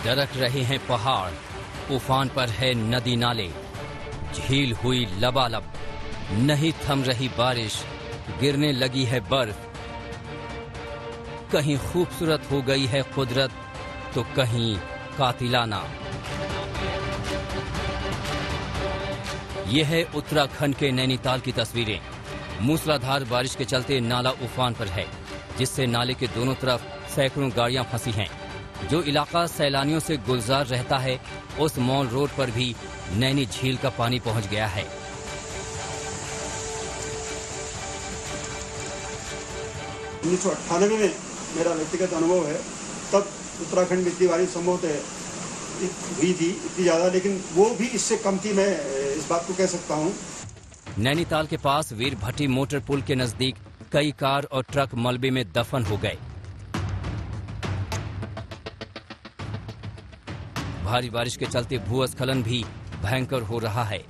दरक रहे हैं पहाड़, उफान पर है नदी नाले, झील हुई लबालब, नहीं थम रही बारिश, गिरने लगी है बर्फ। कहीं खूबसूरत हो गई है कुदरत तो कहीं कातिलाना। यह है उत्तराखंड के नैनीताल की तस्वीरें। मूसलाधार बारिश के चलते नाला उफान पर है, जिससे नाले के दोनों तरफ सैकड़ों गाड़ियां फंसी हैं। जो इलाका सैलानियों से गुलजार रहता है, उस मॉल रोड पर भी नैनी झील का पानी पहुंच गया है। में मेरा व्यक्तिगत अनुभव है, तब उत्तराखंड में इतनी बारिश संभवतः हुई थी, इतनी ज्यादा, लेकिन वो भी इससे कम थी। मैं इस बात को कह सकता हूँ। नैनीताल के पास वीर भट्टी मोटर पुल के नजदीक कई कार और ट्रक मलबे में दफन हो गए। भारी बारिश के चलते भूस्खलन भी भयंकर हो रहा है।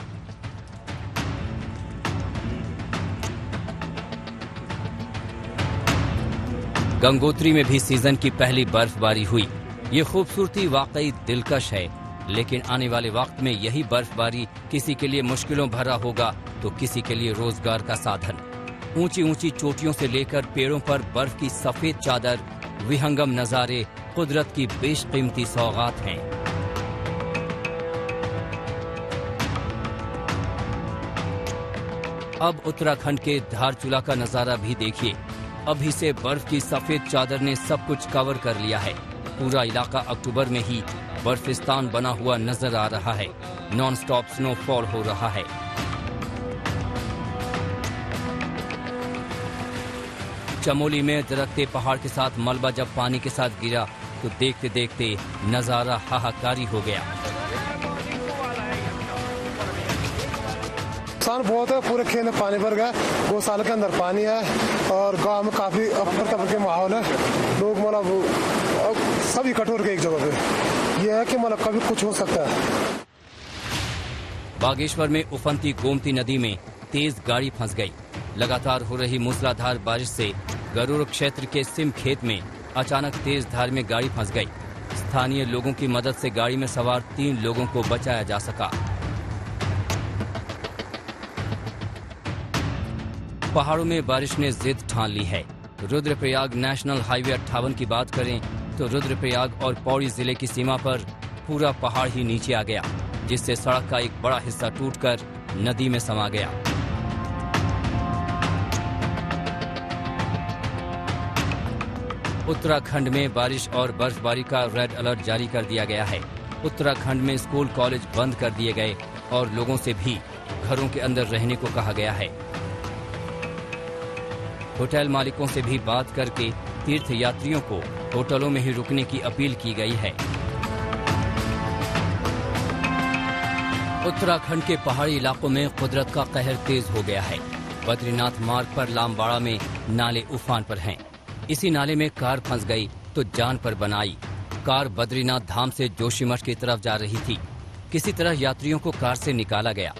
गंगोत्री में भी सीजन की पहली बर्फबारी हुई। ये खूबसूरती वाकई दिलकश है, लेकिन आने वाले वक्त में यही बर्फबारी किसी के लिए मुश्किलों भरा होगा तो किसी के लिए रोजगार का साधन। ऊंची ऊंची चोटियों से लेकर पेड़ों पर बर्फ की सफेद चादर, विहंगम नजारे कुदरत की बेशकीमती सौगात हैं। अब उत्तराखंड के धारचूला का नजारा भी देखिए। अभी से बर्फ की सफेद चादर ने सब कुछ कवर कर लिया है। पूरा इलाका अक्टूबर में ही बर्फिस्तान बना हुआ नजर आ रहा है। नॉन स्टॉप स्नोफॉल हो रहा है। चमोली में दरकते पहाड़ के साथ मलबा जब पानी के साथ गिरा तो देखते देखते नजारा हाहाकारी हो गया। नुकसान बहुत है, पूरे खेत में पानी भर गया, गौशाला के अंदर पानी है और गांव में काफी अफर तफर के माहौल है। लोग मतलब सभी कठोर के एक जगह पे ये है कि मतलब कभी कुछ हो सकता है। बागेश्वर में उफनती गोमती नदी में तेज गाड़ी फंस गई। लगातार हो रही मूसलाधार बारिश से गरुड़ क्षेत्र के सिम खेत में अचानक तेज धार में गाड़ी फंस गई। स्थानीय लोगों की मदद से गाड़ी में सवार 3 लोगों को बचाया जा सका। पहाड़ों में बारिश ने जिद ठान ली है। रुद्रप्रयाग नेशनल हाईवे 58 की बात करें तो रुद्रप्रयाग और पौड़ी जिले की सीमा पर पूरा पहाड़ ही नीचे आ गया, जिससे सड़क का एक बड़ा हिस्सा टूटकर नदी में समा गया। उत्तराखंड में बारिश और बर्फबारी का रेड अलर्ट जारी कर दिया गया है। उत्तराखंड में स्कूल कॉलेज बंद कर दिए गए और लोगों से भी घरों के अंदर रहने को कहा गया है। होटल मालिकों से भी बात करके तीर्थ यात्रियों को होटलों में ही रुकने की अपील की गई है। उत्तराखंड के पहाड़ी इलाकों में कुदरत का कहर तेज हो गया है। बद्रीनाथ मार्ग पर लामबाड़ा में नाले उफान पर हैं। इसी नाले में कार फंस गई तो जान पर बनाई। कार बद्रीनाथ धाम से जोशीमठ की तरफ जा रही थी। किसी तरह यात्रियों को कार से निकाला गया।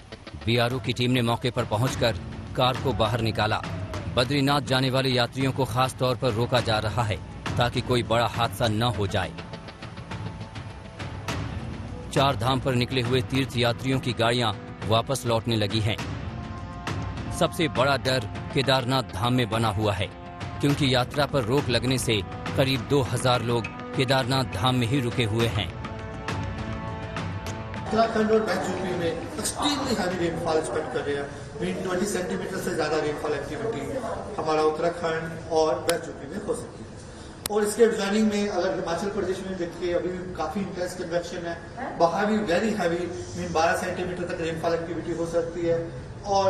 बीआरओ की टीम ने मौके पर पहुंचकर कार को बाहर निकाला। बद्रीनाथ जाने वाले यात्रियों को खास तौर पर रोका जा रहा है ताकि कोई बड़ा हादसा न हो जाए। 4 धाम पर निकले हुए तीर्थ यात्रियों की गाड़ियां वापस लौटने लगी हैं। सबसे बड़ा डर केदारनाथ धाम में बना हुआ है, क्योंकि यात्रा पर रोक लगने से करीब 2000 लोग केदारनाथ धाम में ही रुके हुए हैं। उत्तराखंड और वेस्ट यूपी में एक्सट्रीमली हैवी रेनफॉल एक्सपेक्ट कर रहे हैं। 20 सेंटीमीटर से ज्यादा रेनफॉल एक्टिविटी हमारा उत्तराखंड और वेस्ट यूपी में हो सकती है। और इसके ज्वाइनिंग में अगर हिमाचल प्रदेश में देखिए, अभी भी काफी इंटेंस कन्वेक्शन है, वहां भी वेरी हैवी 12 सेंटीमीटर तक रेनफॉल एक्टिविटी हो सकती है। और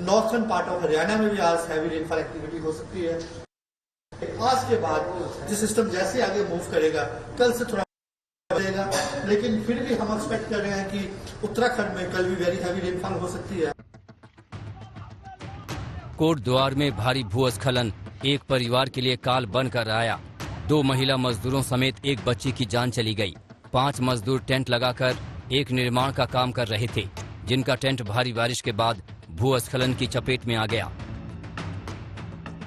नॉर्थर्न पार्ट ऑफ हरियाणा में भी आज हैवी रेनफॉल एक्टिविटी हो सकती है। आज के बाद जो सिस्टम जैसे आगे मूव करेगा, कल से थोड़ा बढ़ेगा, लेकिन फिर भी हम एक्सपेक्ट कर रहे हैं कि उत्तराखंड में कल भी वेरी हैवी रेनफॉल हो सकती है। कोटद्वार में भारी भूस्खलन एक परिवार के लिए काल बनकर आया। 2 महिला मजदूरों समेत एक बच्ची की जान चली गई। 5 मजदूर टेंट लगाकर एक निर्माण का काम कर रहे थे, जिनका टेंट भारी बारिश के बाद भूस्खलन की चपेट में आ गया।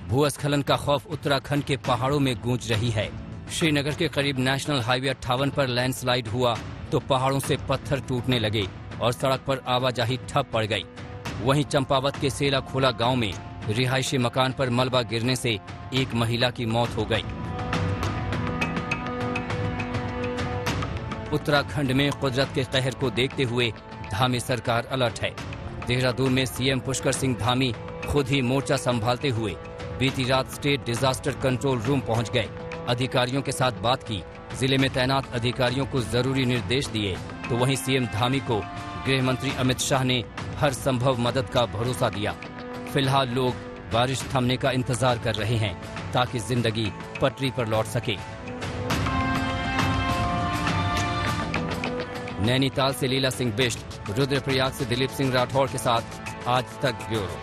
भूस्खलन का खौफ उत्तराखंड के पहाड़ों में गूंज रही है। श्रीनगर के करीब नेशनल हाईवे 58 पर लैंडस्लाइड हुआ तो पहाड़ों से पत्थर टूटने लगे और सड़क पर आवाजाही ठप पड़ गई। वहीं चंपावत के सेला खोला गांव में रिहायशी मकान पर मलबा गिरने से एक महिला की मौत हो गई। उत्तराखंड में कुदरत के कहर को देखते हुए धामी सरकार अलर्ट है। देहरादून में सीएम पुष्कर सिंह धामी खुद ही मोर्चा संभालते हुए बीती रात स्टेट डिजास्टर कंट्रोल रूम पहुंच गए। अधिकारियों के साथ बात की, जिले में तैनात अधिकारियों को जरूरी निर्देश दिए, तो वहीं सीएम धामी को गृह मंत्री अमित शाह ने हर संभव मदद का भरोसा दिया। फिलहाल लोग बारिश थमने का इंतजार कर रहे हैं ताकि जिंदगी पटरी पर लौट सके। नैनीताल से लीला सिंह बिष्ट, रुद्रप्रयाग से दिलीप सिंह राठौड़ के साथ आज तक ब्यूरो।